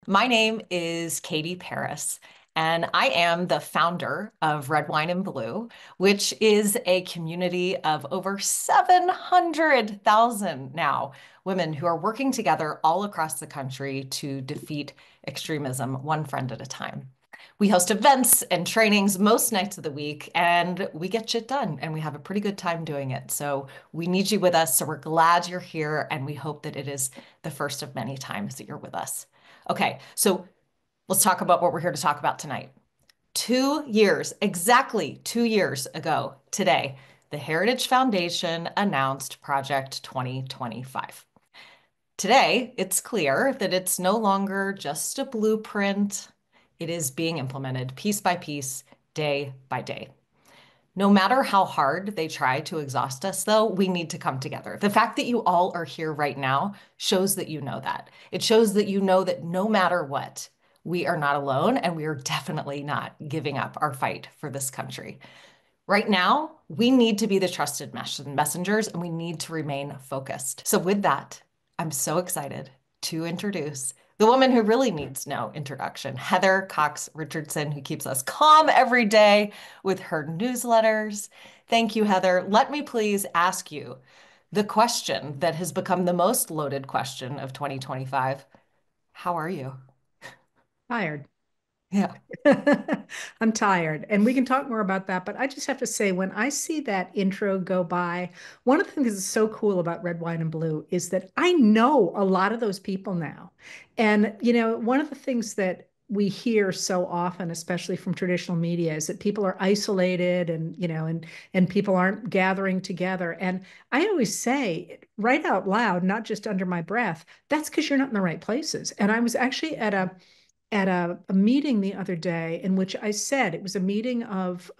My name is Katie Paris, and I am the founder of Red Wine and Blue, which is a community of over 700,000 now women who are working together all across the country to defeat extremism, one friend at a time. We host events and trainings most nights of the week, and we get shit done, and we have a pretty good time doing it. So we need you with us. So we're glad you're here, and we hope that it is the first of many times that you're with us. Okay, so let's talk about what we're here to talk about tonight. 2 years, exactly 2 years ago today, the Heritage Foundation announced Project 2025. Today, it's clear that it's no longer just a blueprint. It is being implemented piece by piece, day by day. No matter how hard they try to exhaust us, though, we need to come together. The fact that you all are here right now shows that you know that. It shows that you know that no matter what, we are not alone and we are definitely not giving up our fight for this country. Right now, we need to be the trusted messengers and we need to remain focused. So, with that, I'm so excited to introduce the woman who really needs no introduction, Heather Cox Richardson, who keeps us calm every day with her newsletters. Thank you, Heather. Let me please ask you the question that has become the most loaded question of 2025. How are you? Tired. Yeah. I'm tired. And we can talk more about that. But I just have to say, when I see that intro go by, one of the things that's so cool about Red, Wine, and Blue is that I know a lot of those people now. And, one of the things that we hear so often, especially from traditional media, is that people are isolated and people aren't gathering together. And I always say right out loud, not just under my breath, that's because you're not in the right places. And I was actually at a meeting the other day in which I said it was a meeting of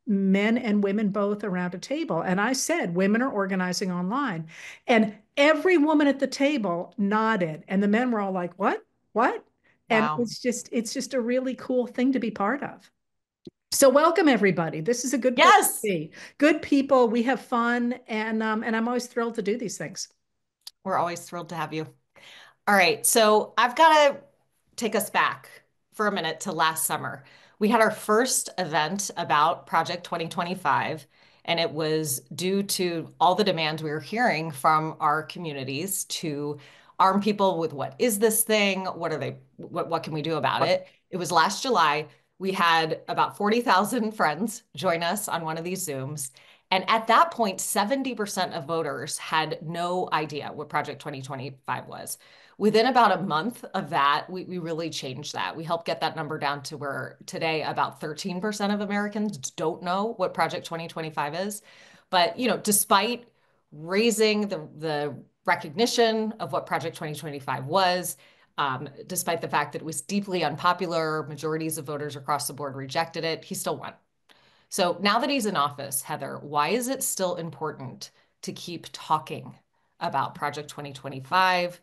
men and women both around a table. And I said, women are organizing online. And every woman at the table nodded. And the men were all like, what? What? And Wow. it's just a really cool thing to be part of. So welcome everybody. This is a good place to Yes, be. Good people. We have fun, and I'm always thrilled to do these things. we're always thrilled to have you. All right, so I've got to take us back for a minute to last summer. We had our first event about Project 2025, and it was due to all the demand we were hearing from our communities to arm people with what is this thing? What can we do about it? It was last July. We had about 40,000 friends join us on one of these Zooms. And at that point, 70% of voters had no idea what Project 2025 was. Within about a month of that, we really changed that. We helped get that number down to where today about 13% of Americans don't know what Project 2025 is. But, despite raising the recognition of what Project 2025 was, despite the fact that it was deeply unpopular, majorities of voters across the board rejected it, he still won. So now that he's in office, Heather, why is it still important to keep talking about Project 2025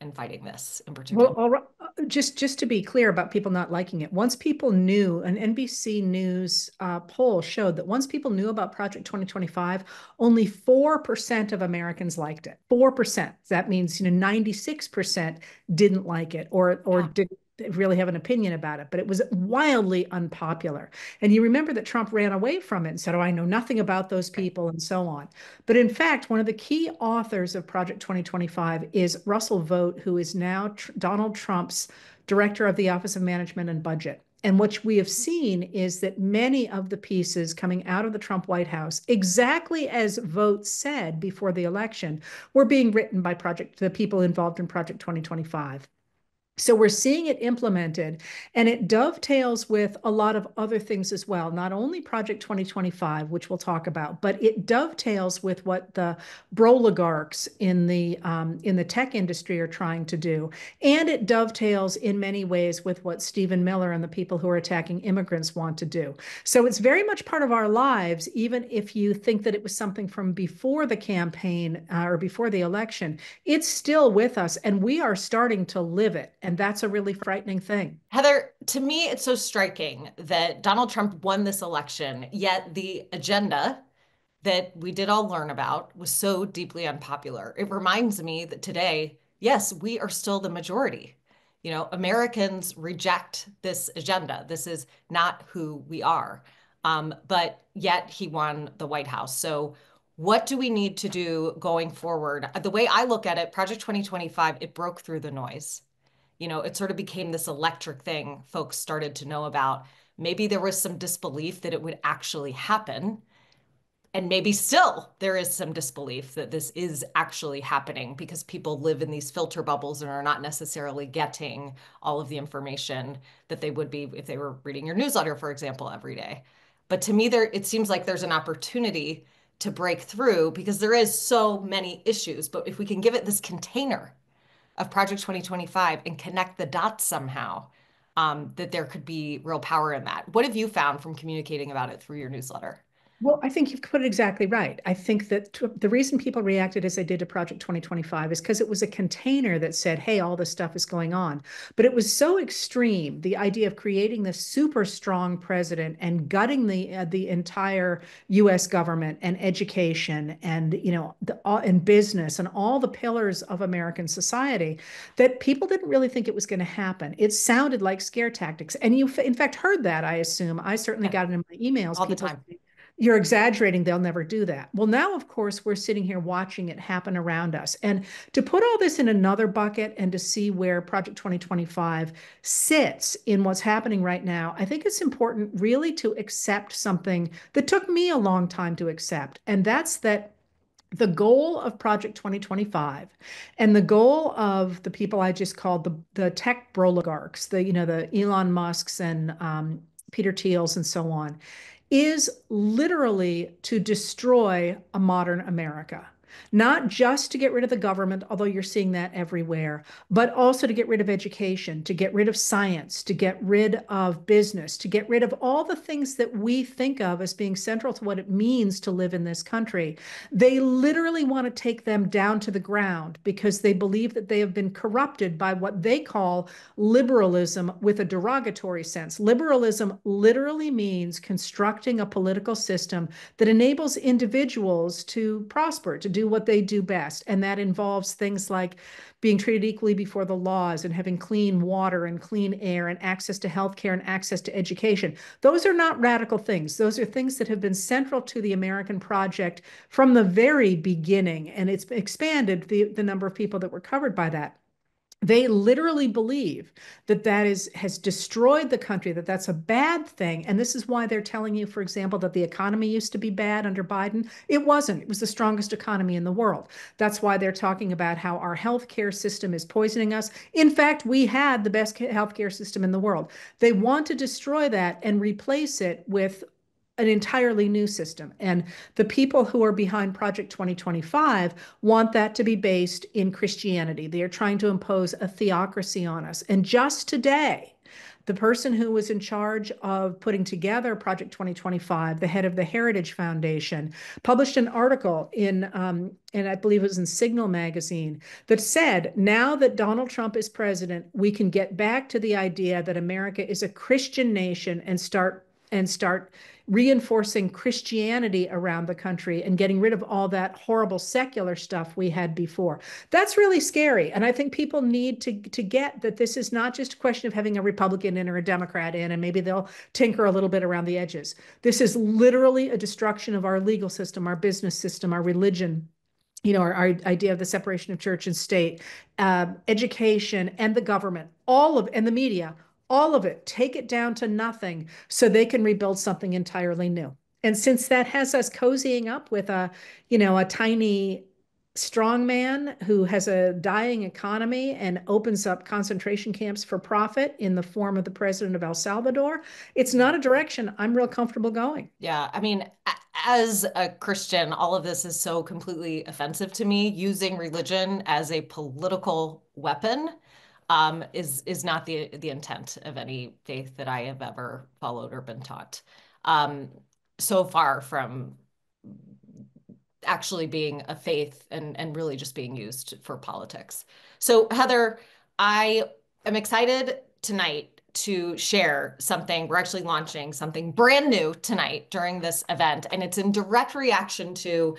and fighting this in particular? Well, all right. Just to be clear about people not liking it, once people knew, an NBC News poll showed that once people knew about Project 2025, only 4% of Americans liked it. 4%. That means 96% didn't like it or Yeah. didn't really have an opinion about it, but it was wildly unpopular. And you remember that Trump ran away from it and said, "Oh, I know nothing about those people," and so on. But in fact, one of the key authors of Project 2025 is Russell Vogt, who is now Donald Trump's director of the Office of Management and Budget. And what we have seen is that many of the pieces coming out of the Trump White House, exactly as Vogt said before the election, were being written by the people involved in Project 2025. So we're seeing it implemented, and it dovetails with a lot of other things as well. Not only Project 2025, which we'll talk about, but it dovetails with what the broligarchs in the tech industry are trying to do, and it dovetails in many ways with what Stephen Miller and the people who are attacking immigrants want to do. So it's very much part of our lives, even if you think that it was something from before the campaign or before the election. It's still with us, and we are starting to live it. And that's a really frightening thing. Heather, to me, it's so striking that Donald Trump won this election, yet the agenda that we did all learn about was so deeply unpopular. It reminds me that today, yes, we are still the majority. Americans reject this agenda. This is not who we are. But yet he won the White House. So what do we need to do going forward? The way I look at it, Project 2025, it broke through the noise. It sort of became this electric thing folks started to know about. Maybe there was some disbelief that it would actually happen. And maybe still there is some disbelief that this is actually happening because people live in these filter bubbles and are not necessarily getting all of the information that they would be if they were reading your newsletter, for example, every day. But to me, it seems like there's an opportunity to break through because there is so many issues. But if we can give it this container of Project 2025 and connect the dots somehow, that there could be real power in that. What have you found from communicating about it through your newsletter? Well, I think you've put it exactly right. I think that the reason people reacted as they did to Project 2025 is because it was a container that said, hey, all this stuff is going on. But it was so extreme, the idea of creating this super strong president and gutting the entire US government and education and, and business and all the pillars of American society that people didn't really think it was going to happen. It sounded like scare tactics. And you, in fact, heard that, I assume. I certainly Yeah, got it in my emails. all the People time. saying, you're exaggerating. They'll never do that. Well, now, of course, we're sitting here watching it happen around us. And to put all this in another bucket and to see where Project 2025 sits in what's happening right now, I think it's important really to accept something that took me a long time to accept. And that's that the goal of Project 2025 and the goal of the people I just called the tech oligarchs, the Elon Musks and Peter Thiels and so on, is literally to destroy a modern America. Not just to get rid of the government, although you're seeing that everywhere, but also to get rid of education, to get rid of science, to get rid of business, to get rid of all the things that we think of as being central to what it means to live in this country. They literally want to take them down to the ground because they believe that they have been corrupted by what they call liberalism with a derogatory sense. Liberalism literally means constructing a political system that enables individuals to prosper, to do what they do best. And that involves things like being treated equally before the laws and having clean water and clean air and access to healthcare and access to education. Those are not radical things. Those are things that have been central to the American project from the very beginning. And it's expanded the number of people that were covered by that. They literally believe that has destroyed the country, that that's a bad thing. And this is why they're telling you, for example, that the economy used to be bad under Biden. It wasn't. It was the strongest economy in the world. That's why they're talking about how our healthcare system is poisoning us. In fact, we had the best healthcare system in the world. They want to destroy that and replace it with an entirely new system. And the people who are behind Project 2025 want that to be based in Christianity. They are trying to impose a theocracy on us. And just today, the person who was in charge of putting together Project 2025, the head of the Heritage Foundation, published an article and I believe it was in Signal magazine, that said, now that Donald Trump is president, we can get back to the idea that America is a Christian nation and start reinforcing Christianity around the country and getting rid of all that horrible secular stuff we had before. That's really scary. And I think people need to get that this is not just a question of having a Republican in or a Democrat in, and maybe they'll tinker a little bit around the edges. This is literally a destruction of our legal system, our business system, our religion, our idea of the separation of church and state, education and the government, and the media, all of it, take it down to nothing so they can rebuild something entirely new. And since that has us cozying up with a tiny strong man who has a dying economy and opens up concentration camps for profit in the form of the president of El Salvador, it's not a direction I'm real comfortable going. Yeah, I mean, as a Christian, all of this is so completely offensive to me. Using religion as a political weapon is not the intent of any faith that I have ever followed or been taught. Um, so far from actually being a faith and really just being used for politics. So, Heather, I am excited tonight to share something. We're actually launching something brand new tonight during this event, and it's in direct reaction to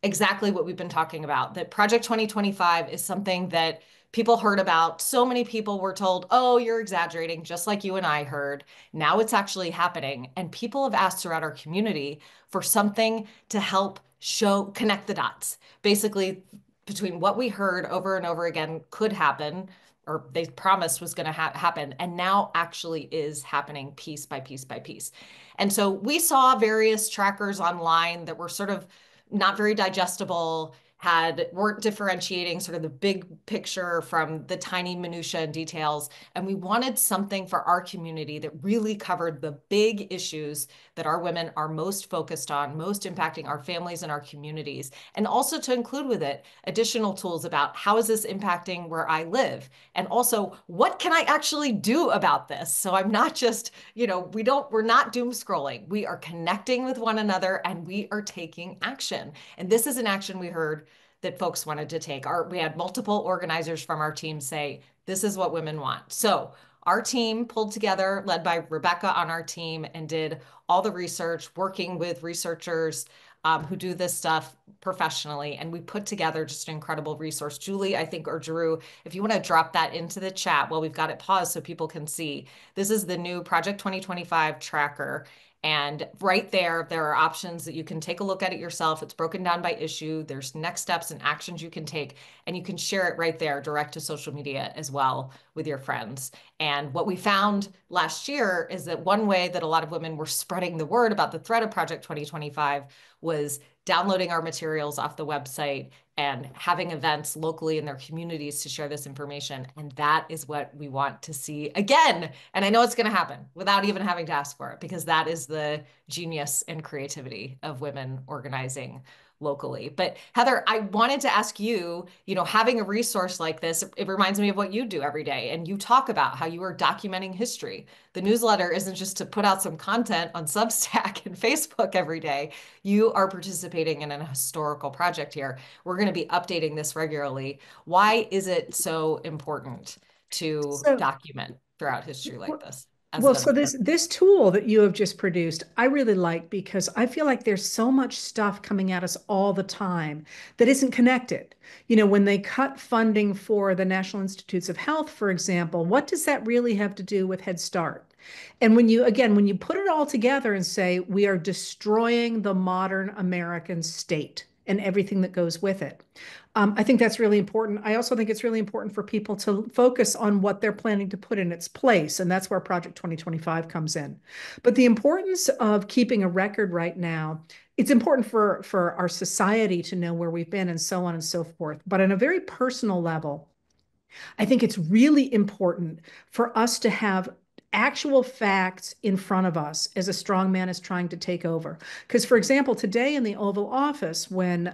exactly what we've been talking about, that Project 2025 is something that people heard about. So many people were told, oh, you're exaggerating, just like you and I heard. Now it's actually happening. And people have asked throughout our community for something to help show, connect the dots. Basically, between what we heard over and over again could happen, or they promised was going to happen, and now actually is happening piece by piece by piece. And so we saw various trackers online that were sort of not very digestible, weren't differentiating sort of the big picture from the tiny minutia and details. And we wanted something for our community that really covered the big issues that our women are most focused on, most impacting our families and our communities, and also to include with it additional tools about how is this impacting where I live, and also what can I actually do about this. So I'm not just, we're not doom scrolling. We are connecting with one another and we are taking action. And this is an action we heard that folks wanted to take. We had multiple organizers from our team say, this is what women want. So our team pulled together, led by Rebecca on our team, and did all the research, working with researchers who do this stuff professionally. And we put together just an incredible resource. Julie, I think, or Drew, if you want to drop that into the chat while we've got it paused so people can see, this is the new Project 2025 tracker. And right there are options that you can take a look at it yourself. It's broken down by issue. There's next steps and actions you can take, and you can share it right there direct to social media as well with your friends. And what we found last year is that one way that a lot of women were spreading the word about the threat of Project 2025 was downloading our materials off the website and having events locally in their communities to share this information. And that is what we want to see again. And I know it's going to happen without even having to ask for it, because that is the genius and creativity of women organizing locally. But Heather, I wanted to ask you, having a resource like this, it reminds me of what you do every day. And you talk about how you are documenting history. The newsletter isn't just to put out some content on Substack and Facebook every day. You are participating in a historical project here. We're going to be updating this regularly. Why is it so important to So, document throughout history like this as well, an so American? this tool that you have just produced, I really like because I feel like there's so much stuff coming at us all the time that isn't connected. When they cut funding for the National Institutes of Health, for example, what does that really have to do with Head Start? And when you put it all together and say we are destroying the modern American state and everything that goes with it, I think that's really important. I also think it's really important for people to focus on what they're planning to put in its place, and that's where Project 2025 comes in. But the importance of keeping a record right now, it's important for our society to know where we've been and so on and so forth. But on a very personal level, I think it's really important for us to have actual facts in front of us as a strongman is trying to take over. Because, for example, today in the Oval Office, when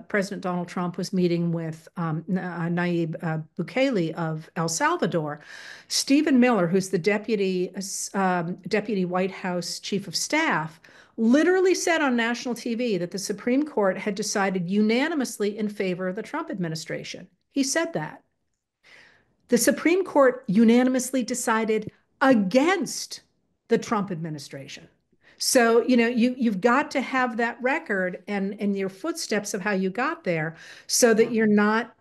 President Donald Trump was meeting with Nayib Bukele of El Salvador, Stephen Miller, who's the deputy White House chief of staff, literally said on national TV that the Supreme Court had decided unanimously in favor of the Trump administration. He said that. The Supreme Court unanimously decided against the Trump administration. So, you've got to have that record and your footsteps of how you got there so that you're not,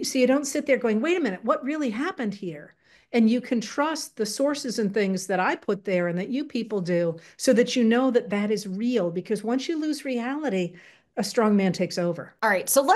so you don't sit there going, wait a minute, what really happened here? And you can trust the sources and things that I put there and that you people do so that you know that that is real. Because once you lose reality, a strong man takes over. All right, so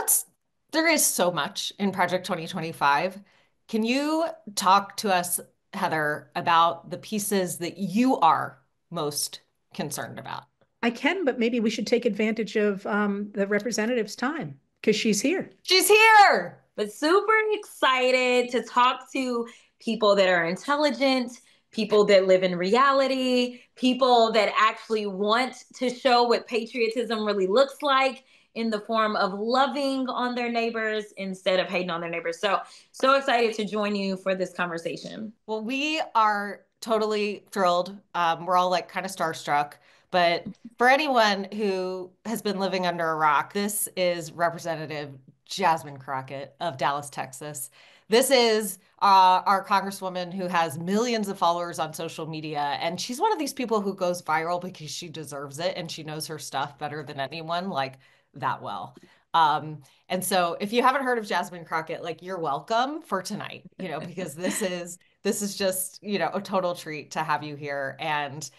there is so much in Project 2025. Can you talk to us, Heather, about the pieces that you are most concerned about? I can, but maybe we should take advantage of the representative's time because she's here. She's here. But super excited to talk to people that are intelligent, people that live in reality, people that actually want to show what patriotism really looks like in the form of loving on their neighbors instead of hating on their neighbors. So excited to join you for this conversation. Well, we are totally thrilled. We're all like kind of starstruck. But for anyone who has been living under a rock, this is Representative Jasmine Crockett of Dallas, Texas. This is our Congresswoman who has millions of followers on social media. And she's one of these people who goes viral because she deserves it and she knows her stuff better than anyone, like that well. And so if you haven't heard of Jasmine Crockett, like you're welcome for tonight, because this is just, a total treat to have you here. And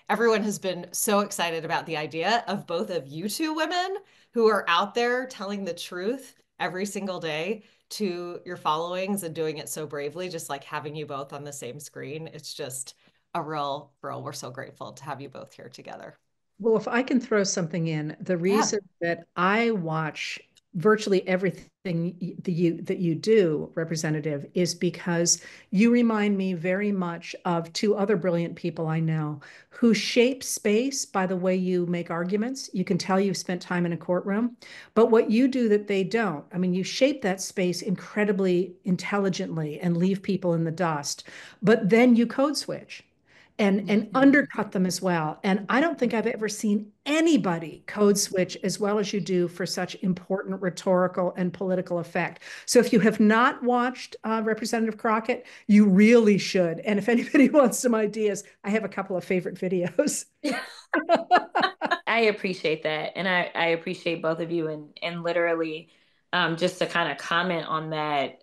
everyone has been so excited about the idea of both of you two women who are out there telling the truth every single day to your followings and doing it so bravely, just like having you both on the same screen. It's just a real thrill. We're so grateful to have you both here together. Well, if I can throw something in, the Yeah. reason that I watch virtually everything that you do, Representative, is because you remind me very much of two other brilliant people I know who shape space by the way you make arguments. You can tell you've spent time in a courtroom, but what you do that they don't, I mean, you shape that space incredibly intelligently and leave people in the dust, but then you code switch and undercut them as well. And I don't think I've ever seen anybody code switch as well as you do for such important rhetorical and political effect. So if you have not watched Representative Crockett, you really should. And if anybody wants some ideas, I have a couple of favorite videos. I appreciate that. And I appreciate both of you. And literally, just to kind of comment on that,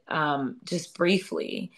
just briefly,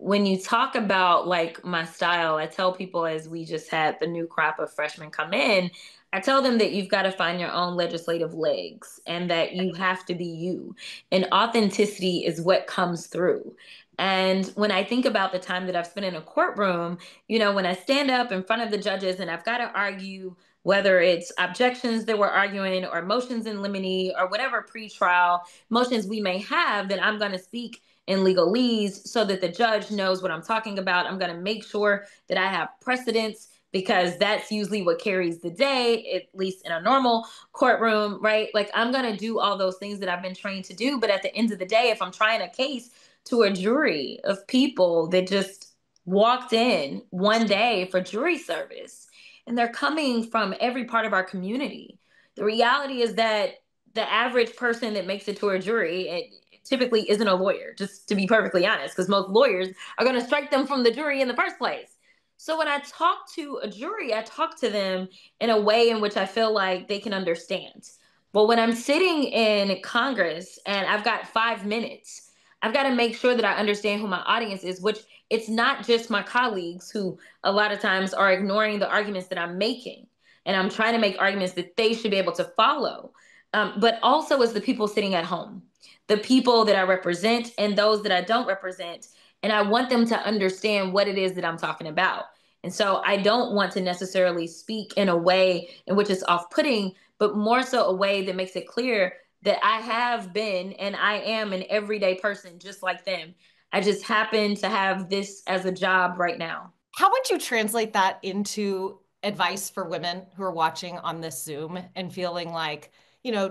when you talk about like my style, I tell people as we just had the new crop of freshmen come in, I tell them that you've got to find your own legislative legs and that you have to be you. And authenticity is what comes through. And when I think about the time that I've spent in a courtroom, when I stand up in front of the judges and I've got to argue whether it's objections that we're arguing or motions in limine or whatever pretrial motions we may have, then I'm going to speak in legalese so that the judge knows what I'm talking about. I'm going to make sure that I have precedence because that's usually what carries the day, at least in a normal courtroom, right? Like I'm going to do all those things that I've been trained to do. But at the end of the day, if I'm trying a case to a jury of people that just walked in one day for jury service and they're coming from every part of our community, the reality is that the average person that makes it to a jury, it typically isn't a lawyer, just to be perfectly honest, because most lawyers are going to strike them from the jury in the first place. So when I talk to a jury, I talk to them in a way in which I feel like they can understand. But when I'm sitting in Congress and I've got 5 minutes, I've got to make sure that I understand who my audience is, which it's not just my colleagues who a lot of times are ignoring the arguments that I'm making. And I'm trying to make arguments that they should be able to follow. But also as the people sitting at home, the people that I represent and those that I don't represent. And I want them to understand what it is that I'm talking about. And so I don't want to necessarily speak in a way in which it's off-putting, but more so a way that makes it clear that I have been and I am an everyday person just like them. I just happen to have this as a job right now. How would you translate that into advice for women who are watching on this Zoom and feeling like,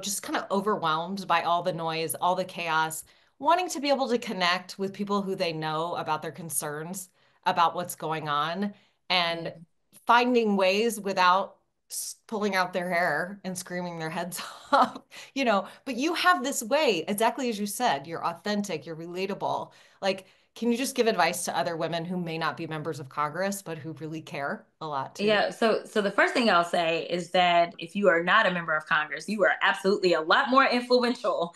just kind of overwhelmed by all the noise, all the chaos, wanting to be able to connect with people who they know about their concerns about what's going on and finding ways without pulling out their hair and screaming their heads off, but you have this way, exactly as you said, you're authentic, you're relatable. Like, can you just give advice to other women who may not be members of Congress, but who really care a lot too? Yeah, so the first thing I'll say is that if you are not a member of Congress, you are absolutely a lot more influential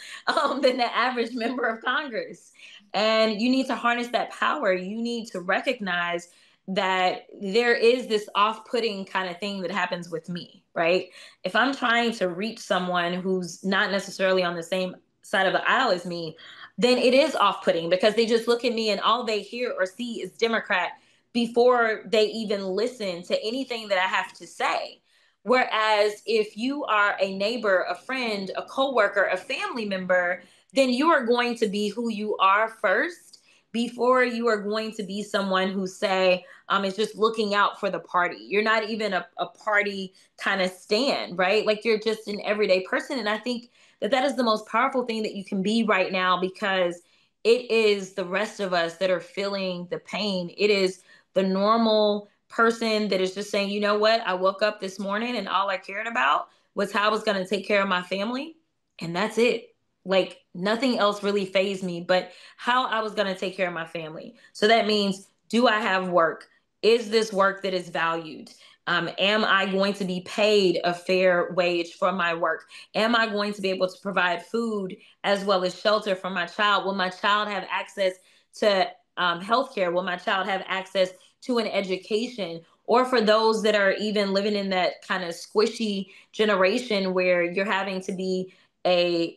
than the average member of Congress. And you need to harness that power. You need to recognize that there is this off-putting kind of thing that happens with me, right? If I'm trying to reach someone who's not necessarily on the same side of the aisle as me, then it is off-putting because they just look at me and all they hear or see is Democrat before they even listen to anything that I have to say. Whereas if you are a neighbor, a friend, a coworker, a family member, then you are going to be who you are first before you are going to be someone who say is just looking out for the party. You're not even a party kind of stand, right? Like you're just an everyday person. And I think that is the most powerful thing that you can be right now because it is the rest of us that are feeling the pain. It is the normal person that is just saying, you know what? I woke up this morning and all I cared about was how I was going to take care of my family. And that's it. Like nothing else really fazed me, but how I was going to take care of my family. So that means, do I have work? Is this work that is valued? Am I going to be paid a fair wage for my work? Am I going to be able to provide food as well as shelter for my child? Will my child have access to healthcare? Will my child have access to an education? Or for those that are even living in that kind of squishy generation where you're having to be a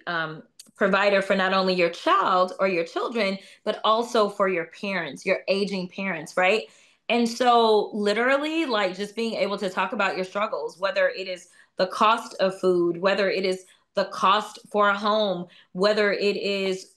provider for not only your child or your children, but also for your parents, your aging parents, right? And so, literally, like just being able to talk about your struggles, whether it is the cost of food, whether it is the cost for a home, whether it is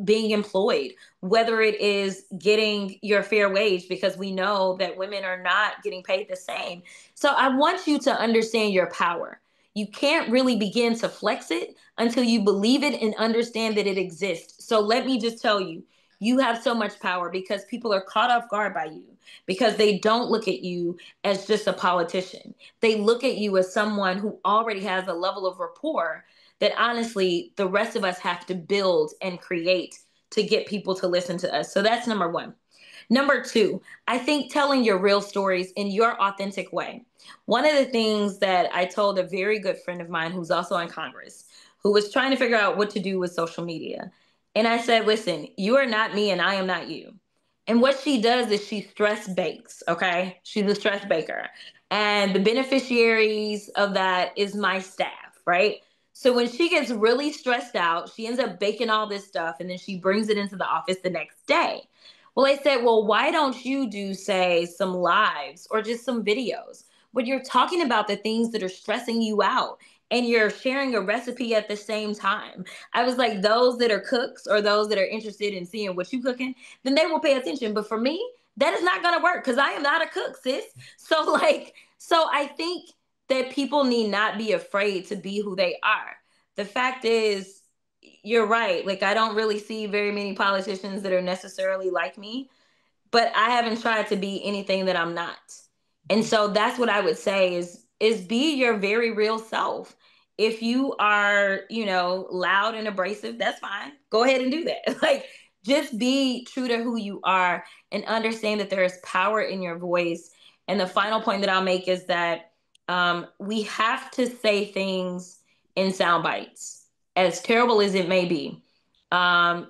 being employed, whether it is getting your fair wage, because we know that women are not getting paid the same. So, I want you to understand your power. You can't really begin to flex it until you believe it and understand that it exists. So, let me just tell you, you have so much power because people are caught off guard by you, because they don't look at you as just a politician. They look at you as someone who already has a level of rapport that honestly the rest of us have to build and create to get people to listen to us. So that's number one. Number two, I think telling your real stories in your authentic way. One of the things that I told a very good friend of mine who's also in Congress, who was trying to figure out what to do with social media. And I said, listen, you are not me and I am not you. And what she does is she stress bakes, okay? She's a stress baker. And the beneficiaries of that is my staff, right? So when she gets really stressed out, she ends up baking all this stuff and then she brings it into the office the next day. Well, I said, well, why don't you do, say, some lives or just some videos where you're talking about the things that are stressing you out and you're sharing a recipe at the same time? I was like, those that are cooks or those that are interested in seeing what you cooking, then they will pay attention. But for me, that is not going to work because I am not a cook, sis. So I think that people need not be afraid to be who they are. The fact is, you're right. Like, I don't really see very many politicians that are necessarily like me, but I haven't tried to be anything that I'm not. And so that's what I would say is be your very real self. If you are, loud and abrasive, that's fine. Go ahead and do that. Like, just be true to who you are and understand that there is power in your voice. And the final point that I'll make is that we have to say things in sound bites, as terrible as it may be.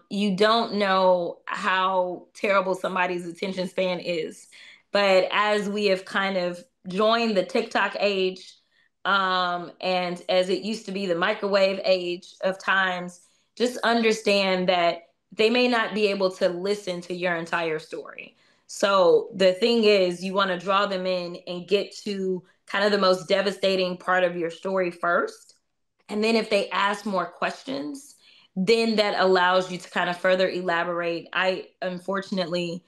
You don't know how terrible somebody's attention span is. But as we have kind of joined the TikTok age, and as it used to be the microwave age of times, just understand that they may not be able to listen to your entire story. So the thing is, you want to draw them in and get to kind of the most devastating part of your story first. And then if they ask more questions, then that allows you to kind of further elaborate. I unfortunately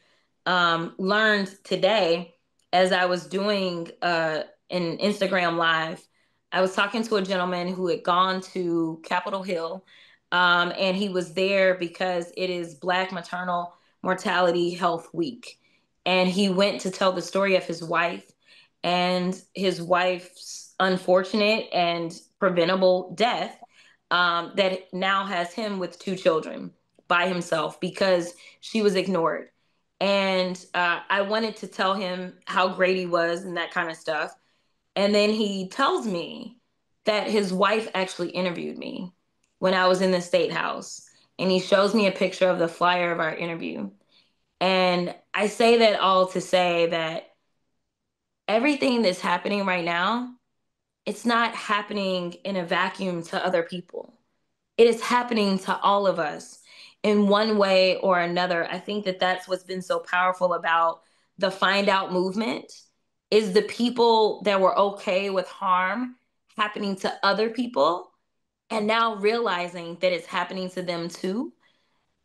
learned today as I was doing an Instagram live. I was talking to a gentleman who had gone to Capitol Hill, and he was there because it is Black Maternal Mortality Health Week. And he went to tell the story of his wife and his wife's unfortunate and preventable death, that now has him with two children by himself because she was ignored. And I wanted to tell him how great he was and that kind of stuff. And then he tells me that his wife actually interviewed me when I was in the state house. And he shows me a picture of the flyer of our interview. And I say that all to say that everything that's happening right now, it's not happening in a vacuum to other people. It is happening to all of us in one way or another. I think that that's what's been so powerful about the Find Out movement is the people that were okay with harm happening to other people and now realizing that it's happening to them too.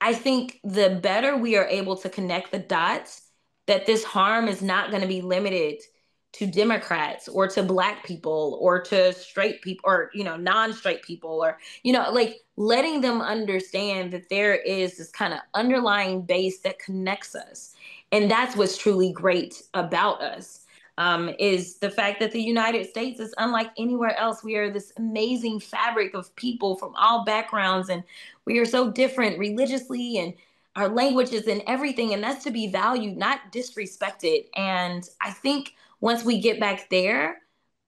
I think the better we are able to connect the dots, that this harm is not going to be limited to Democrats or to Black people or to straight people or, non-straight people or, like letting them understand that there is this kind of underlying base that connects us. And that's what's truly great about us. Is the fact that the United States is unlike anywhere else. We are this amazing fabric of people from all backgrounds, and we are so different religiously and our languages and everything. And that's to be valued, not disrespected. And I think once we get back there,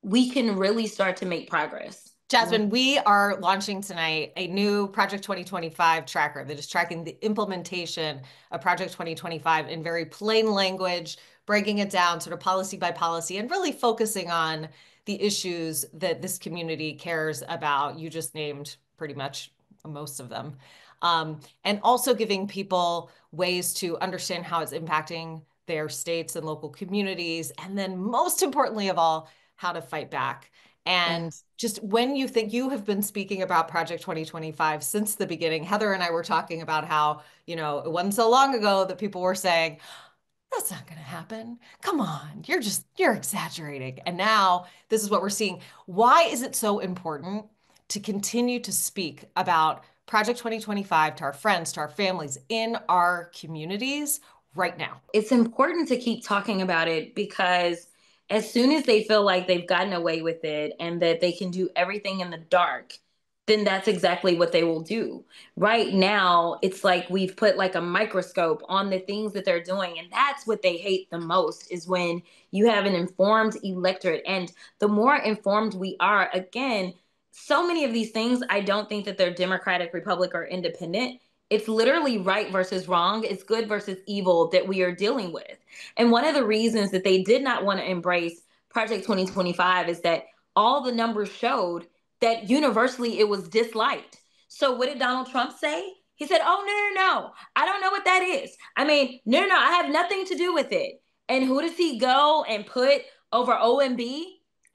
we can really start to make progress. Jasmine, we are launching tonight a new Project 2025 tracker that is tracking the implementation of Project 2025 in very plain language, breaking it down sort of policy by policy, and really focusing on the issues that this community cares about. You just named pretty much most of them. And also giving people ways to understand how it's impacting their states and local communities. And then most importantly of all, how to fight back. And just when you think you have been speaking about Project 2025 since the beginning, Heather and I were talking about how, it wasn't so long ago that people were saying, that's not going to happen. Come on, you're exaggerating. And now this is what we're seeing. Why is it so important to continue to speak about Project 2025 to our friends, to our families, in our communities right now? It's important to keep talking about it because as soon as they feel like they've gotten away with it and that they can do everything in the dark, then that's exactly what they will do. Right now, it's like we've put like a microscope on the things that they're doing. And that's what they hate the most, is when you have an informed electorate. And the more informed we are, again, so many of these things, I don't think that they're Democratic, Republic, or Independent. It's literally right versus wrong. It's good versus evil that we are dealing with. And one of the reasons that they did not want to embrace Project 2025 is that all the numbers showed that universally it was disliked. So what did Donald Trump say? He said, oh, no. I don't know what that is. I mean, no. I have nothing to do with it. And who does he go and put over OMB?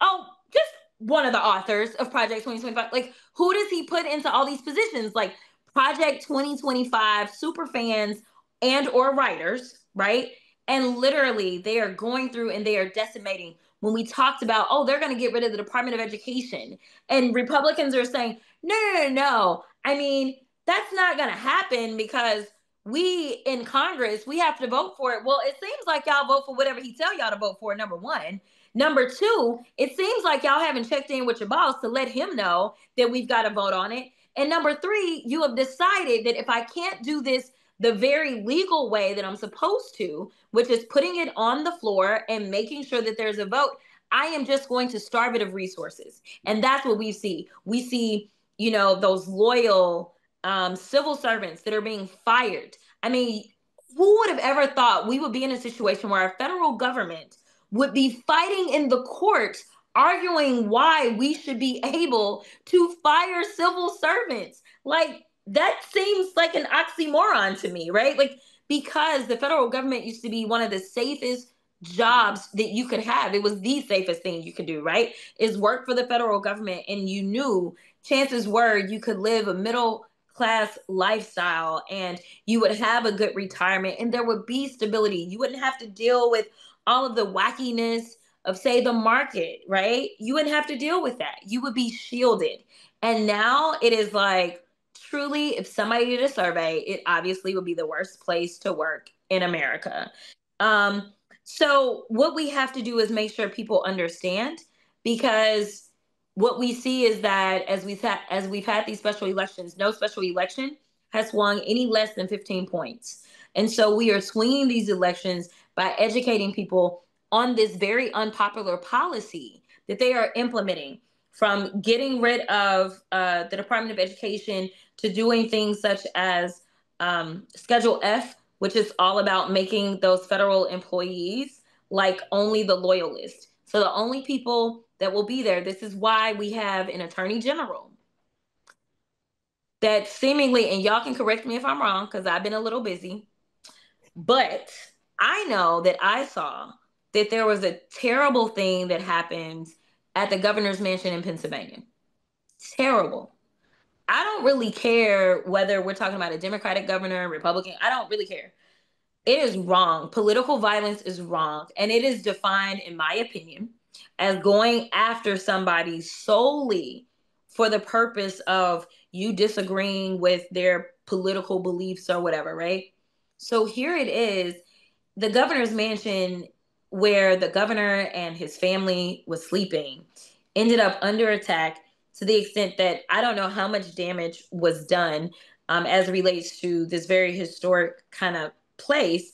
Oh, just one of the authors of Project 2025. Like, who does he put into all these positions? Like, Project 2025 super fans and or writers, right? And literally they are going through and they are decimating. When we talked about, oh, they're going to get rid of the Department of Education, and Republicans are saying, no. I mean, that's not going to happen because we in Congress, we have to vote for it. Well, it seems like y'all vote for whatever he tell y'all to vote for, number one. Number two, it seems like y'all haven't checked in with your boss to let him know that we've got to vote on it. And number three, you have decided that if I can't do this the very legal way that I'm supposed to, which is putting it on the floor and making sure that there's a vote, I am just going to starve it of resources. And that's what we see. We see, those loyal civil servants that are being fired. I mean, who would have ever thought we would be in a situation where our federal government would be fighting in the courts, arguing why we should be able to fire civil servants? Like, that seems like an oxymoron to me, right? Like, because the federal government used to be one of the safest jobs that you could have. It was the safest thing you could do, right? Is work for the federal government. And you knew chances were you could live a middle class lifestyle and you would have a good retirement and there would be stability. You wouldn't have to deal with all of the wackiness of, say, the market, right? You wouldn't have to deal with that. You would be shielded. And now it is like, truly, if somebody did a survey, it obviously would be the worst place to work in America. So what we have to do is make sure people understand, because what we see is that as we've had these special elections, no special election has swung any less than 15 points. And so we are swinging these elections by educating people on this very unpopular policy that they are implementing, from getting rid of the Department of Education to doing things such as Schedule F, which is all about making those federal employees like only the loyalists. So the only people that will be there, this is why we have an attorney general that seemingly, and y'all can correct me if I'm wrong, because I've been a little busy, but I know that I saw that there was a terrible thing that happened at the governor's mansion in Pennsylvania. Terrible. I don't really care whether we're talking about a Democratic governor, Republican. I don't really care. It is wrong. Political violence is wrong. And it is defined, in my opinion, as going after somebody solely for the purpose of you disagreeing with their political beliefs or whatever, right? So here it is, the governor's mansion, where the governor and his family was sleeping, ended up under attack, to the extent that I don't know how much damage was done as it relates to this very historic kind of place.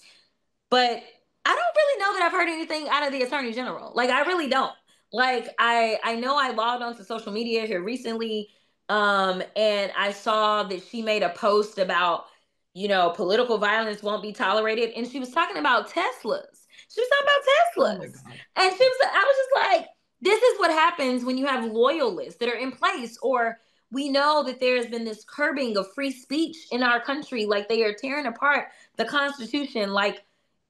But I don't really know that I've heard anything out of the Attorney General. Like, I really don't. Like, I know I logged onto social media here recently, and I saw that she made a post about, political violence won't be tolerated, and she was talking about Teslas. She was talking Oh about my Teslas, God. and I was just like, this is what happens when you have loyalists that are in place, or we know that there has been this curbing of free speech in our country, like they are tearing apart the Constitution, like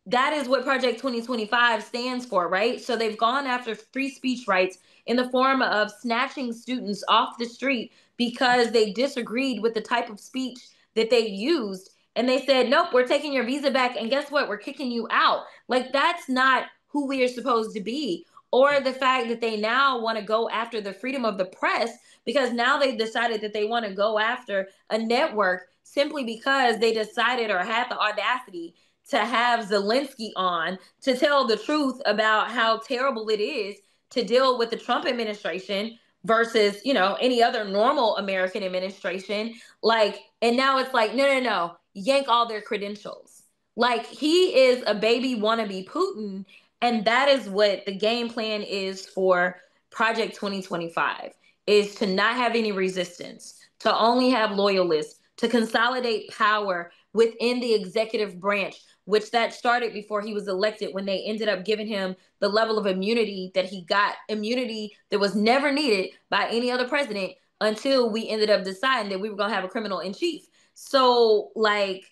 that is what Project 2025 stands for, right? So they've gone after free speech rights in the form of snatching students off the street because they disagreed with the type of speech that they used. And they said, nope, we're taking your visa back. And guess what? We're kicking you out. Like, that's not who we are supposed to be. Or the fact that they now want to go after the freedom of the press because now they've decided that they want to go after a network simply because they decided or had the audacity to have Zelensky on to tell the truth about how terrible it is to deal with the Trump administration versus, any other normal American administration. Like, and now it's like, no, no, no, yank all their credentials. Like, he is a baby wannabe Putin. And that is what the game plan is for Project 2025, is to not have any resistance, to only have loyalists, to consolidate power within the executive branch, which that started before he was elected when they ended up giving him the level of immunity that he got, immunity that was never needed by any other president until we ended up deciding that we were going to have a criminal in chief. So, like,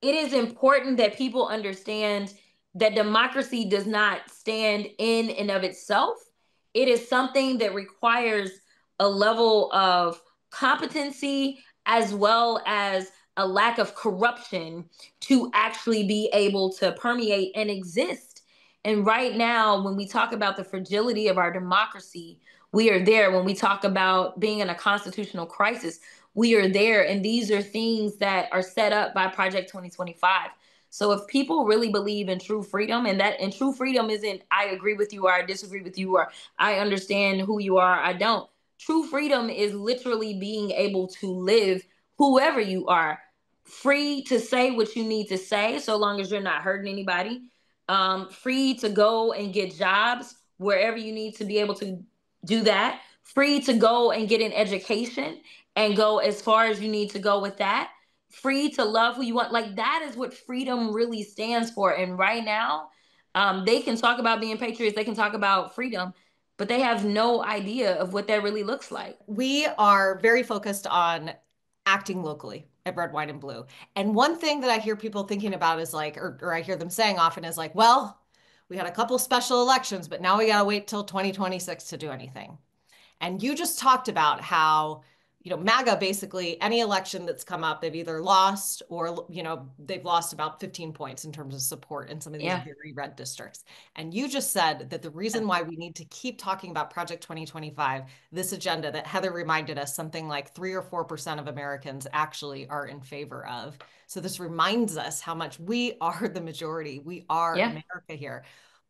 it is important that people understand that democracy does not stand in and of itself. It is something that requires a level of competency as well as a lack of corruption to actually be able to permeate and exist. And right now, when we talk about the fragility of our democracy, we are there. When we talk about being in a constitutional crisis, we are there. And these are things that are set up by Project 2025. So if people really believe in true freedom, and true freedom isn't I agree with you or I disagree with you or I understand who you are, I don't. True freedom is literally being able to live whoever you are, free to say what you need to say so long as you're not hurting anybody, free to go and get jobs wherever you need to be able to do that, free to go and get an education and go as far as you need to go with that, free to love who you want. Like, that is what freedom really stands for. And right now, they can talk about being patriots, they can talk about freedom, but they have no idea of what that really looks like. We are very focused on acting locally at Red, White, and Blue. And one thing that I hear people thinking about is like, or I hear them saying often is like, well, we had a couple special elections, but now we got to wait till 2026 to do anything. And you just talked about how, MAGA basically any election that's come up, they've either lost or, they've lost about 15 points in terms of support in some of these Yeah. very red districts. And you just said that the reason why we need to keep talking about Project 2025, this agenda that Heather reminded us something like 3 or 4% of Americans actually are in favor of. So this reminds us how much we are the majority. We are America here.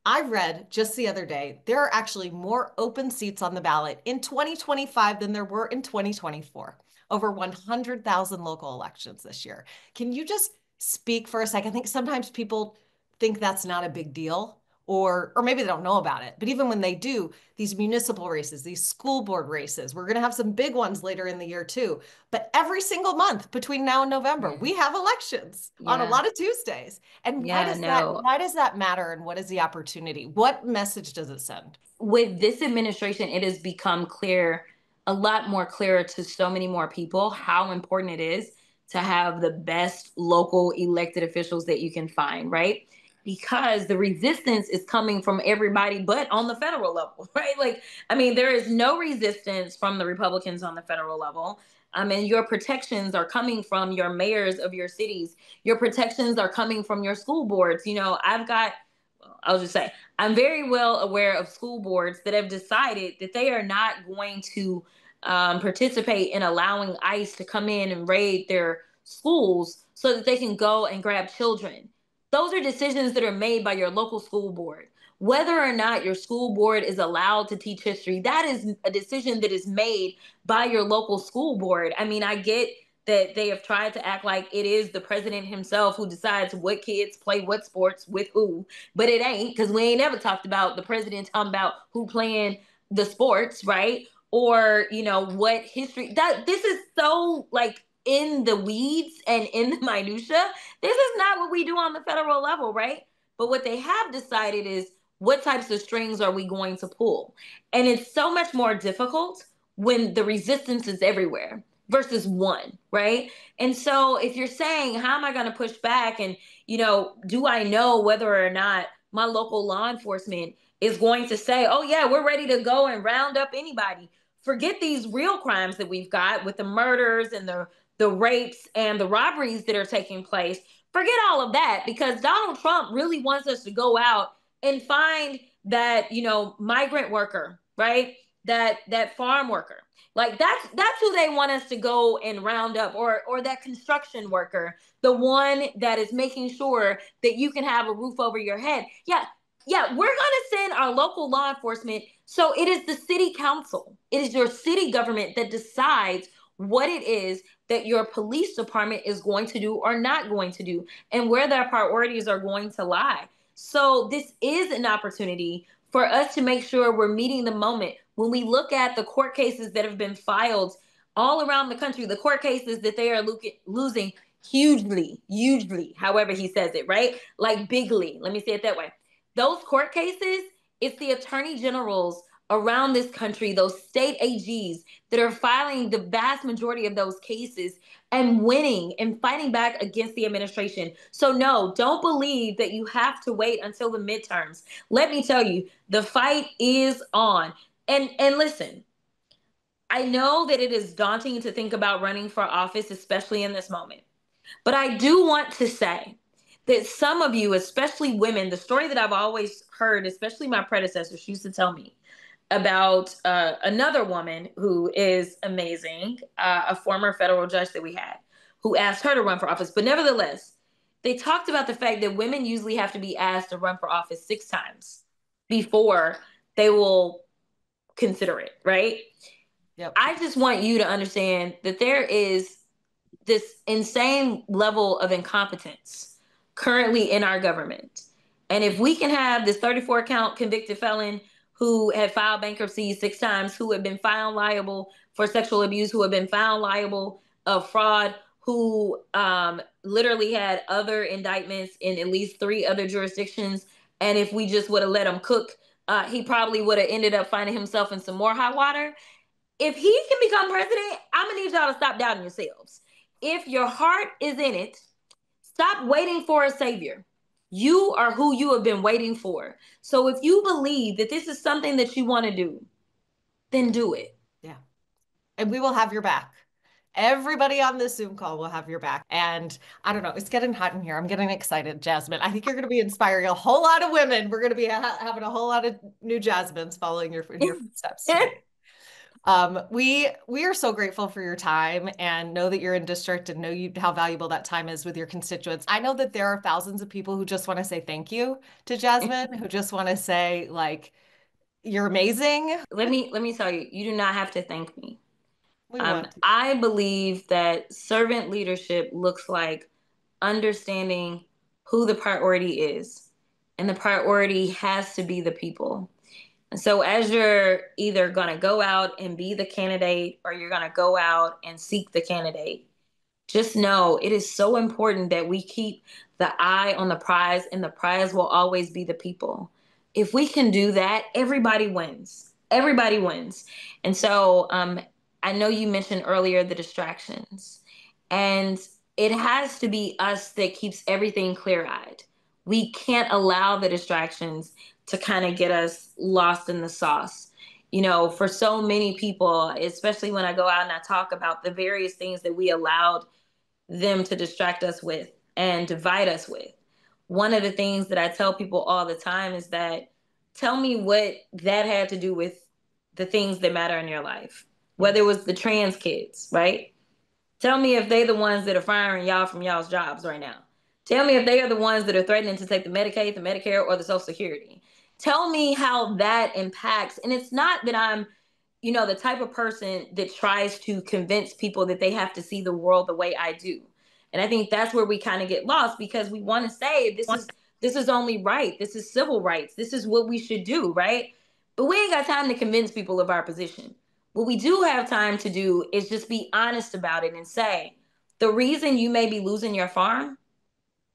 I read just the other day, there are actually more open seats on the ballot in 2025 than there were in 2024. Over 100,000 local elections this year. Can you just speak for a second? I think sometimes people think that's not a big deal, or maybe they don't know about it. But even when they do, these municipal races, these school board races, we're going to have some big ones later in the year too. But every single month between now and November, we have elections on a lot of Tuesdays. And why does that matter? And what is the opportunity? What message does it send? With this administration, it has become clear, a lot more clearer to so many more people, how important it is to have the best local elected officials that you can find, right? Because the resistance is coming from everybody but on the federal level, right? Like, I mean, there is no resistance from the Republicans on the federal level. I mean, your protections are coming from your mayors of your cities. Your protections are coming from your school boards. I'll just say, I'm very well aware of school boards that have decided that they are not going to participate in allowing ICE to come in and raid their schools so that they can go and grab children. Those are decisions that are made by your local school board. Whether or not your school board is allowed to teach history, that is a decision that is made by your local school board. I mean, I get that they have tried to act like it is the president himself who decides what kids play what sports with who, but it ain't, because we ain't never talked about the president talking about who playing the sports, right? Or, what history that this is so like in the weeds and in the minutia. This is not what we do on the federal level, right? But what they have decided is what types of strings are we going to pull? And it's so much more difficult when the resistance is everywhere versus one, right? And so if you're saying, how am I going to push back? And, do I know whether or not my local law enforcement is going to say, oh, yeah, we're ready to go and round up anybody? Forget these real crimes that we've got with the murders and the rapes and the robberies that are taking place. Forget all of that, because Donald Trump really wants us to go out and find that, migrant worker, right? That farm worker. Like that's who they want us to go and round up, or that construction worker, the one that is making sure that you can have a roof over your head. Yeah, we're going to send our local law enforcement. So it is the city council. It is your city government that decides what it is that your police department is going to do or not going to do, and where their priorities are going to lie. So this is an opportunity for us to make sure we're meeting the moment. When we look at the court cases that have been filed all around the country, the court cases that they are losing hugely, however he says it, right? Like bigly, let me say it that way. Those court cases, it's the attorney generals around this country, those state AGs that are filing the vast majority of those cases and winning and fighting back against the administration. So no, don't believe that you have to wait until the midterms. Let me tell you, the fight is on. And listen, I know that it is daunting to think about running for office, especially in this moment. But I do want to say that some of you, especially women, the story that I've always heard, especially my predecessors used to tell me about another woman who is amazing, a former federal judge that we had, who asked her to run for office. But nevertheless, they talked about the fact that women usually have to be asked to run for office 6 times before they will consider it, right? Yep. I just want you to understand that there is this insane level of incompetence currently in our government. And if we can have this 34 count convicted felon who had filed bankruptcy 6 times, who had been found liable for sexual abuse, who had been found liable of fraud, who literally had other indictments in at least 3 other jurisdictions. And if we just would have let him cook, he probably would have ended up finding himself in some more hot water. If he can become president, I'm gonna need y'all to stop doubting yourselves. If your heart is in it, stop waiting for a savior. You are who you have been waiting for. So if you believe that this is something that you want to do, then do it. Yeah. And we will have your back. Everybody on this Zoom call will have your back. And I don't know, it's getting hot in here. I'm getting excited, Jasmine. I think you're going to be inspiring a whole lot of women. We're going to be having a whole lot of new Jasmines following your footsteps today. We are so grateful for your time and know that you're in district and know how valuable that time is with your constituents. I know that there are thousands of people who just want to say thank you to Jasmine, who just want to say, like, you're amazing. Let me tell you, you do not have to thank me. We want to. I believe that servant leadership looks like understanding who the priority is, and the priority has to be the people. And so as you're either going to go out and be the candidate or you're going to go out and seek the candidate, just know it is so important that we keep the eye on the prize, and the prize will always be the people. If we can do that, everybody wins. Everybody wins. And so I know you mentioned earlier the distractions, and it has to be us that keeps everything clear-eyed. We can't allow the distractions to kind of get us lost in the sauce. For so many people, especially when I go out and I talk about the various things that we allowed them to distract us with and divide us with. One of the things that I tell people all the time is that, tell me what that had to do with the things that matter in your life, whether it was the trans kids, right? Tell me if they're the ones that are firing y'all from y'all's jobs right now. Tell me if they are the ones that are threatening to take the Medicaid, the Medicare, or the Social Security. Tell me how that impacts. And it's not that I'm the type of person that tries to convince people that they have to see the world the way I do. And I think that's where we kind of get lost, because we want to say this is only right. This is civil rights. This is what we should do, right? But we ain't got time to convince people of our position. What we do have time to do is just be honest about it and say, the reason you may be losing your farm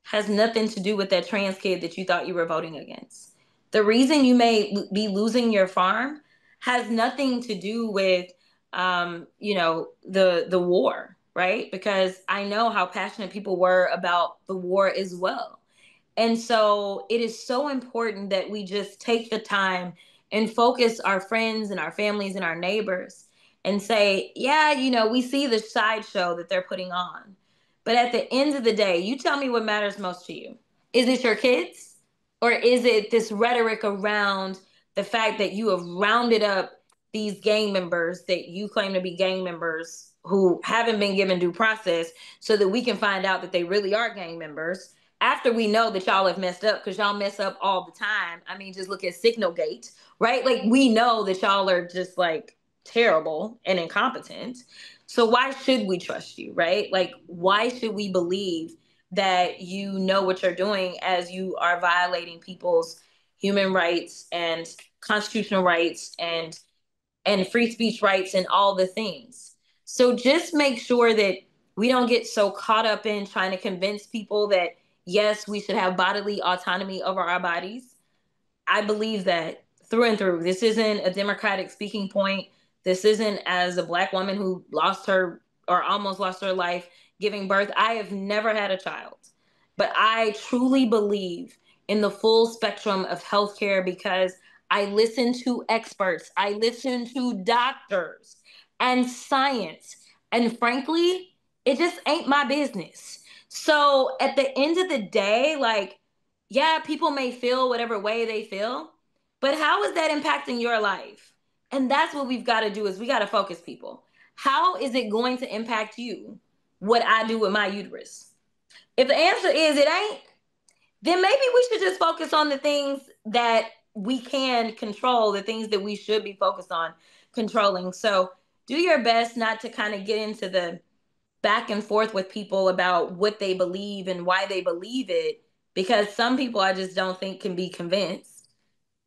has nothing to do with that trans kid that you thought you were voting against. The reason you may be losing your farm has nothing to do with, the war, right? Because I know how passionate people were about the war as well. And so it is so important that we just take the time and focus our friends and our families and our neighbors and say, yeah, we see the sideshow that they're putting on. But at the end of the day, you tell me what matters most to you. Is it your kids? Or is it this rhetoric around the fact that you have rounded up these gang members that you claim to be gang members who haven't been given due process so that we can find out that they really are gang members after we know that y'all have messed up, because y'all mess up all the time. I mean, just look at Signalgate, right? Like, we know that y'all are just like terrible and incompetent. So why should we trust you, right? Like, why should we believe that you know what you're doing as you are violating people's human rights and constitutional rights and free speech rights and all the things? So just make sure that we don't get so caught up in trying to convince people that, yes, we should have bodily autonomy over our bodies. I believe that through and through. This isn't a Democratic speaking point. This isn't as a Black woman who lost her or almost lost her life giving birth. I have never had a child, but I truly believe in the full spectrum of healthcare because I listen to experts, I listen to doctors and science. And frankly, it just ain't my business. So at the end of the day, like, yeah, people may feel whatever way they feel, but how is that impacting your life? And that's what we've got to do, is we got to focus people. How is it going to impact you, what I do with my uterus? If the answer is it ain't, then maybe we should just focus on the things that we can control, the things that we should be focused on controlling. So do your best not to kind of get into the back and forth with people about what they believe and why they believe it, because some people I just don't think can be convinced.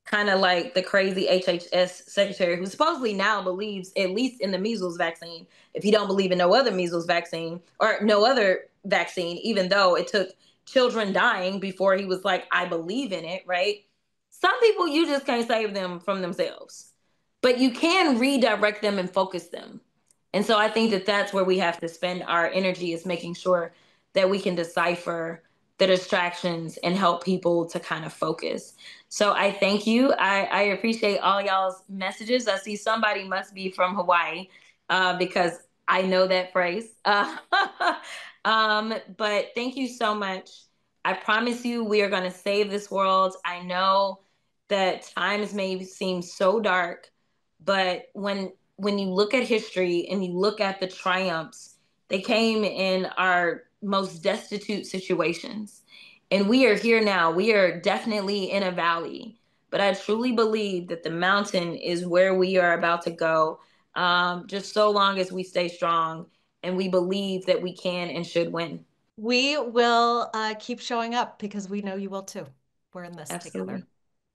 Kind of like the crazy HHS secretary who supposedly now believes at least in the measles vaccine, if you don't believe in no other measles vaccine or no other vaccine, even though it took children dying before he was like, I believe in it, right? Some people, you just can't save them from themselves, but you can redirect them and focus them. And so I think that that's where we have to spend our energy, is making sure that we can decipher the distractions and help people to kind of focus. So I thank you. I appreciate all y'all's messages. I see somebody must be from Hawaii because I know that phrase. But thank you so much. I promise you we are going to save this world. I know that times may seem so dark, but when you look at history and you look at the triumphs, they came in our most destitute situations. And we are here now. We are definitely in a valley, but I truly believe that the mountain is where we are about to go. Just so long as we stay strong and we believe that we can and should win. We will keep showing up because we know you will too. We're in this Absolutely. together.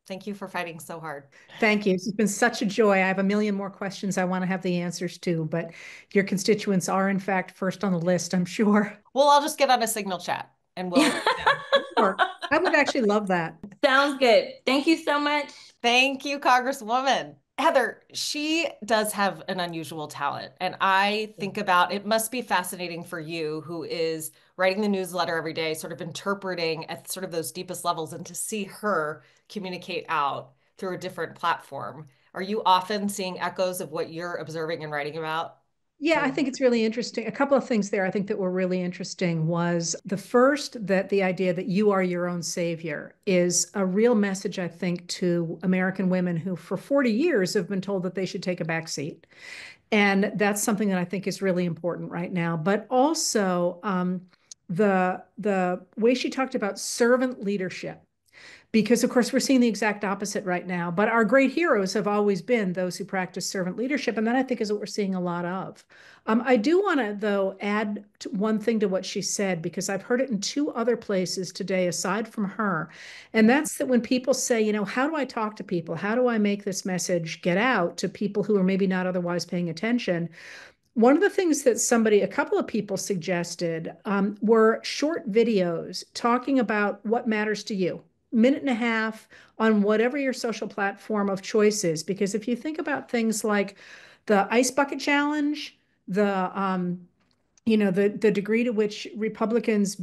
Thank you for fighting so hard. Thank you. It's been such a joy. I have a million more questions I want to have the answers to, but your constituents are, in fact, first on the list, I'm sure. Well, I'll just get on a Signal chat and we'll. Sure. I would actually love that. Sounds good. Thank you so much. Thank you, Congresswoman. Heather, she does have an unusual talent. And I think about it must be fascinating for you, who is writing the newsletter every day, sort of interpreting at sort of those deepest levels, and to see her communicate out through a different platform. Are you often seeing echoes of what you're observing and writing about? Yeah, I think it's really interesting. A couple of things there I think that were really interesting was the first, that the idea that you are your own savior is a real message, I think, to American women who for 40 years have been told that they should take a back seat. And that's something that I think is really important right now. But also the way she talked about servant leadership, because of course we're seeing the exact opposite right now. But our great heroes have always been those who practice servant leadership, and that I think is what we're seeing a lot of. I do want to, though, add one thing to what she said, because I've heard it in two other places today aside from her. And that's that when people say, how do I talk to people? How do I make this message get out to people who are maybe not otherwise paying attention? One of the things that a couple of people suggested were short videos talking about what matters to you, minute and a half on whatever your social platform of choice is. Because if you think about things like the ice bucket challenge, the degree to which Republicans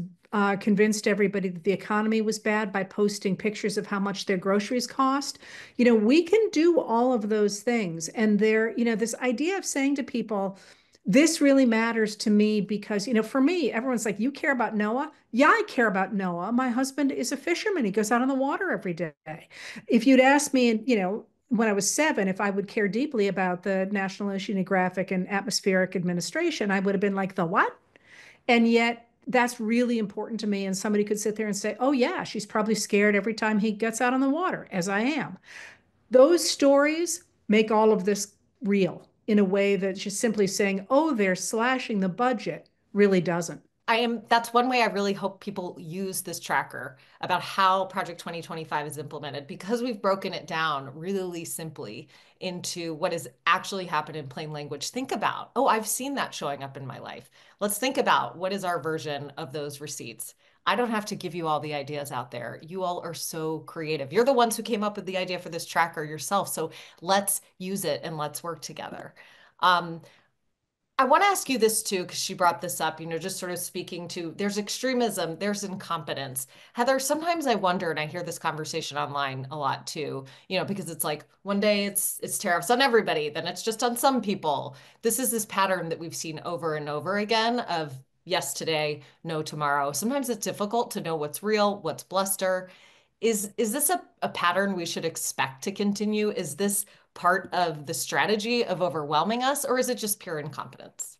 convinced everybody that the economy was bad by posting pictures of how much their groceries cost. We can do all of those things. And this idea of saying to people, this really matters to me because, for me, everyone's like, you care about Noah? Yeah, I care about Noah. My husband is a fisherman. He goes out on the water every day. If you'd asked me, when I was 7, if I would care deeply about the National Oceanographic and Atmospheric Administration, I would have been like, the what? And yet that's really important to me. And somebody could sit there and say, oh, yeah, she's probably scared every time he gets out on the water, as I am. Those stories make all of this real in a way that just simply saying, oh, they're slashing the budget really doesn't. That's one way I really hope people use this tracker about how Project 2025 is implemented, because we've broken it down really simply into what has actually happened in plain language. Think about, oh, I've seen that showing up in my life. Let's think about what is our version of those receipts. I don't have to give you all the ideas out there. You all are so creative. You're the ones who came up with the idea for this tracker yourself. So let's use it and let's work together. Um, I want to ask you this too, because she brought this up, just sort of speaking to there's extremism, there's incompetence. Heather, sometimes I wonder, and I hear this conversation online a lot too, because it's like one day it's tariffs on everybody, then it's just on some people. This is this pattern that we've seen over and over again of yes today, no tomorrow. Sometimes it's difficult to know what's real, what's bluster. Is this a pattern we should expect to continue? Is this part of the strategy of overwhelming us, or is it just pure incompetence?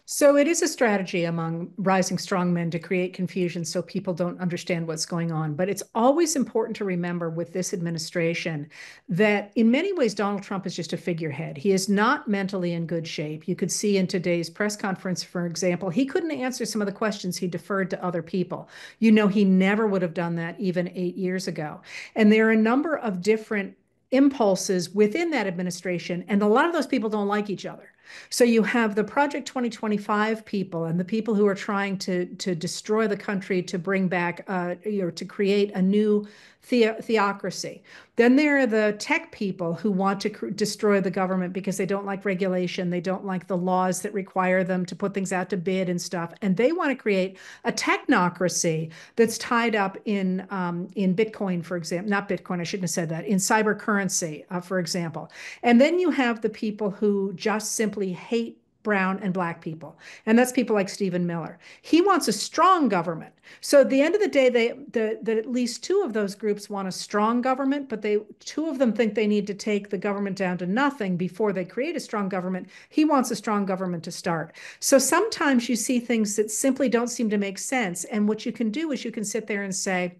So it is a strategy among rising strongmen to create confusion so people don't understand what's going on. But it's always important to remember with this administration that in many ways, Donald Trump is just a figurehead. He is not mentally in good shape. You could see in today's press conference, for example, he couldn't answer some of the questions. He deferred to other people. He never would have done that even 8 years ago. And there are a number of different impulses within that administration, and a lot of those people don't like each other. So you have the Project 2025 people and the people who are trying to destroy the country, to bring back, to create a new theocracy. Then there are the tech people who want to destroy the government because they don't like regulation. They don't like the laws that require them to put things out to bid and stuff. And they want to create a technocracy that's tied up in Bitcoin, for example, not Bitcoin, I shouldn't have said that, in cyber currency, for example. And then you have the people who just simply hate brown and black people. And that's people like Stephen Miller. He wants a strong government. So at the end of the day, that at least two of those groups want a strong government, but two of them think they need to take the government down to nothing before they create a strong government. He wants a strong government to start. So sometimes you see things that simply don't seem to make sense. And what you can do is you can sit there and say,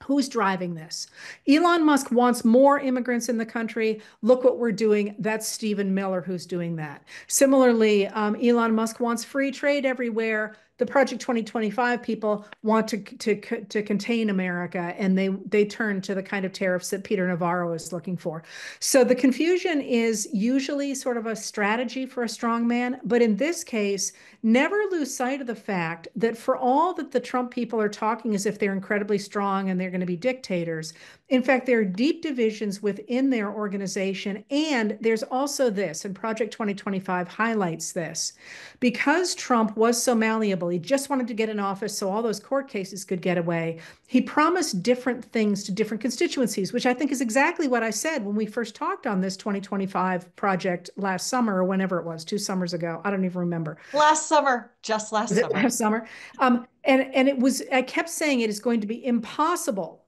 who's driving this? Elon Musk wants more immigrants in the country. Look what we're doing. That's Stephen Miller who's doing that. Similarly, Elon Musk wants free trade everywhere. The Project 2025 people want to contain America, and they turn to the kind of tariffs that Peter Navarro is looking for. So the confusion is usually sort of a strategy for a strong man, but in this case, never lose sight of the fact that for all that the Trump people are talking as if they're incredibly strong and they're going to be dictators, in fact, there are deep divisions within their organization. And there's also this, and Project 2025 highlights this. Because Trump was so malleable, he just wanted to get in office so all those court cases could get away. He promised different things to different constituencies, which I think is exactly what I said when we first talked on this 2025 project last summer, or whenever it was, 2 summers ago. I don't even remember. Last summer, just last Was it summer. last summer? And it was, I kept saying it is going to be impossible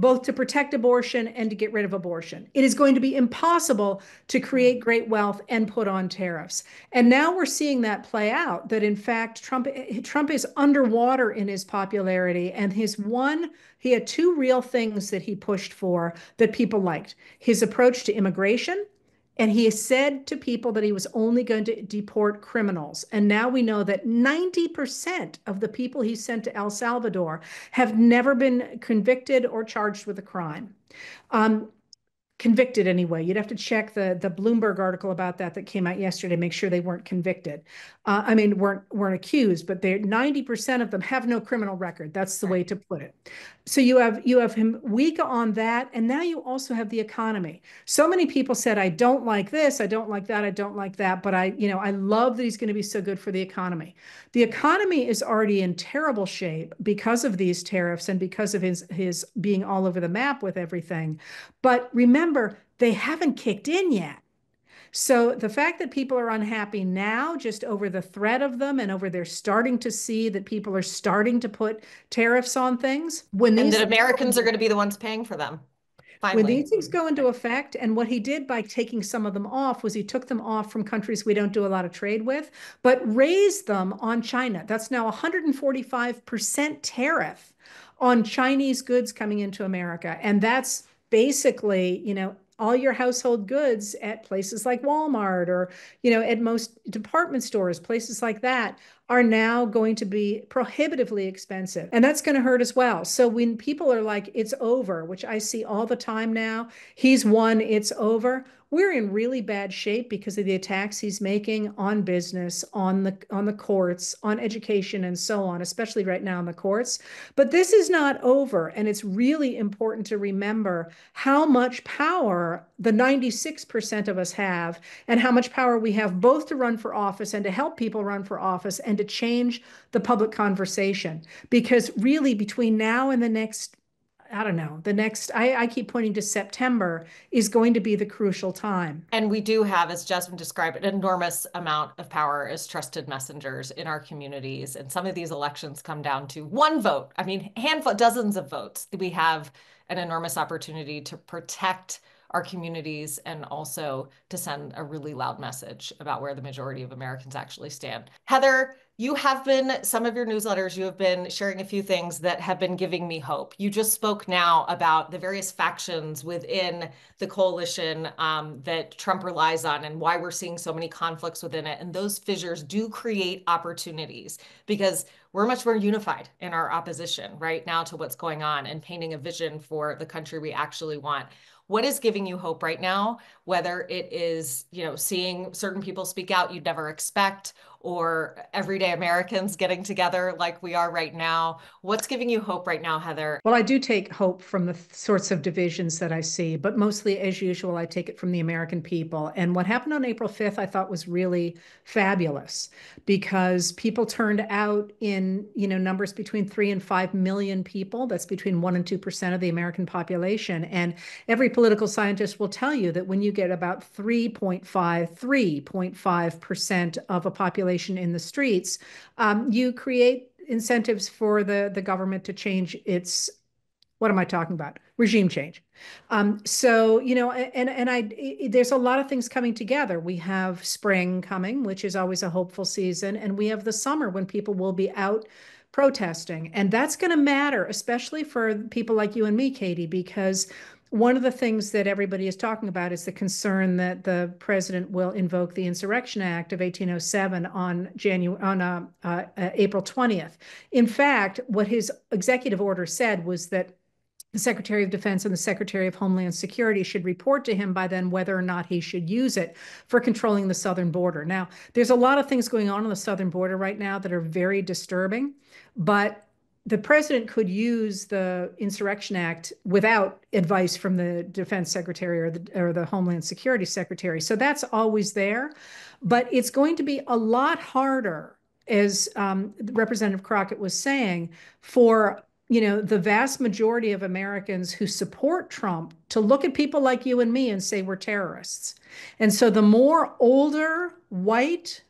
both to protect abortion and to get rid of abortion. It is going to be impossible to create great wealth and put on tariffs. And now we're seeing that play out, that in fact, Trump is underwater in his popularity, and he had two real things that he pushed for that people liked. His approach to immigration, and he said to people that he was only going to deport criminals. And now we know that 90% of the people he sent to El Salvador have never been convicted or charged with a crime. Convicted anyway. You'd have to check the Bloomberg article about that came out yesterday, make sure they weren't convicted. I mean, weren't accused, but 90% of them have no criminal record. That's the way to put it. So you have him weak on that, and now you also have the economy. So many people said, I don't like this, I don't like that, I don't like that, but I love that he's going to be so good for the economy. The economy is already in terrible shape because of these tariffs and because of his being all over the map with everything. But remember, they haven't kicked in yet. So the fact that people are unhappy now, just over the threat of them and over they're starting to see that people are starting to put tariffs on things, and that Americans are going to be the ones paying for them. Finally. When these things go into effect, and what he did by taking some of them off was he took them off from countries we don't do a lot of trade with, but raised them on China. That's now 145% tariff on Chinese goods coming into America. And that's basically, all your household goods at places like Walmart or, at most department stores, places like that are now going to be prohibitively expensive. And that's going to hurt as well. So when people are like, it's over, which I see all the time now, he's won, it's over. We're in really bad shape because of the attacks he's making on business, on the courts, on education, and so on, especially right now in the courts. But this is not over. And it's really important to remember how much power the 96% of us have, and how much power we have both to run for office and to help people run for office and to change the public conversation. Because really, between now and the next, I keep pointing to September, is going to be the crucial time. And we do have, as Jasmine described, an enormous amount of power as trusted messengers in our communities. And some of these elections come down to one vote. I mean, dozens of votes. We have an enormous opportunity to protect our communities and also to send a really loud message about where the majority of Americans actually stand. Heather, you have been, some of your newsletters, you have been sharing a few things that have been giving me hope. You just spoke now about the various factions within the coalition that Trump relies on and why we're seeing so many conflicts within it. And those fissures do create opportunities because we're much more unified in our opposition right now to what's going on and painting a vision for the country we actually want. What is giving you hope right now, whether it is, seeing certain people speak out you'd never expect, or everyday Americans getting together like we are right now? What's giving you hope right now, Heather? Well, I do take hope from the sorts of divisions that I see, but mostly, as usual, I take it from the American people. And what happened on April 5th, I thought was really fabulous because people turned out in, numbers between 3 and 5 million people. That's between 1 and 2% of the American population. And every political scientist will tell you that when you get about 3.5% of a population in the streets, you create incentives for the government to change its, what am I talking about? Regime change. There's a lot of things coming together. We have spring coming, which is always a hopeful season, and we have the summer when people will be out protesting. And that's going to matter, especially for people like you and me, Katie, because one of the things that everybody is talking about is the concern that the president will invoke the Insurrection Act of 1807 on April 20th. In fact, what his executive order said was that the Secretary of Defense and the Secretary of Homeland Security should report to him by then whether or not he should use it for controlling the southern border. Now, there's a lot of things going on the southern border right now that are very disturbing, but the president could use the Insurrection Act without advice from the Defense Secretary or the Homeland Security Secretary. So that's always there. But it's going to be a lot harder, as Representative Crockett was saying, for the vast majority of Americans who support Trump to look at people like you and me and say we're terrorists. And so the more older, white,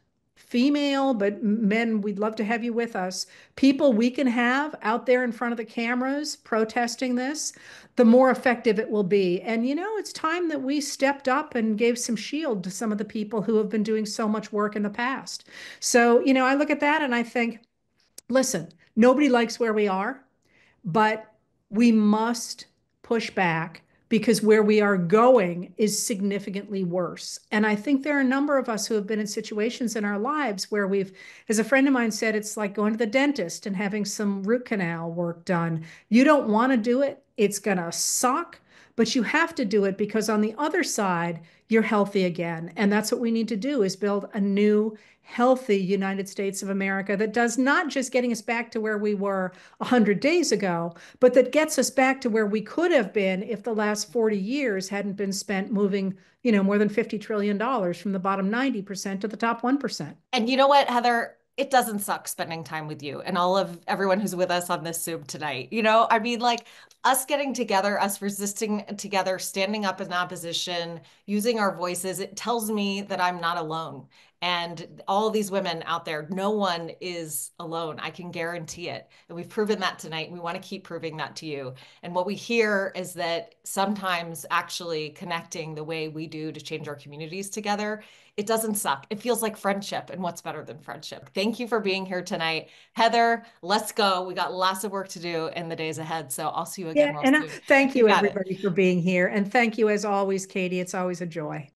female, but men, we'd love to have you with us. People we can have out there in front of the cameras protesting this, the more effective it will be. And, it's time that we stepped up and gave some shield to some of the people who have been doing so much work in the past. So, I look at that and I think, listen, nobody likes where we are, but we must push back because where we are going is significantly worse. And I think there are a number of us who have been in situations in our lives where we've, as a friend of mine said, it's like going to the dentist and having some root canal work done. You don't want to do it. It's going to suck, but you have to do it because on the other side, you're healthy again. And that's what we need to do is build a new, healthy United States of America that does not just getting us back to where we were 100 days ago, but that gets us back to where we could have been if the last 40 years hadn't been spent moving, more than $50 trillion from the bottom 90% to the top 1%. And you know what, Heather? It doesn't suck spending time with you and all of everyone who's with us on this Zoom tonight. I mean, like us getting together, us resisting together, standing up in opposition, using our voices, it tells me that I'm not alone. And all of these women out there, no one is alone. I can guarantee it. And we've proven that tonight. We want to keep proving that to you. And what we hear is that sometimes actually connecting the way we do to change our communities together, it doesn't suck. It feels like friendship. And what's better than friendship? Thank you for being here tonight. Heather, let's go. We got lots of work to do in the days ahead. So I'll see you again real soon. Thank you, You got it. everybody, for being here. And thank you, as always, Katie. It's always a joy.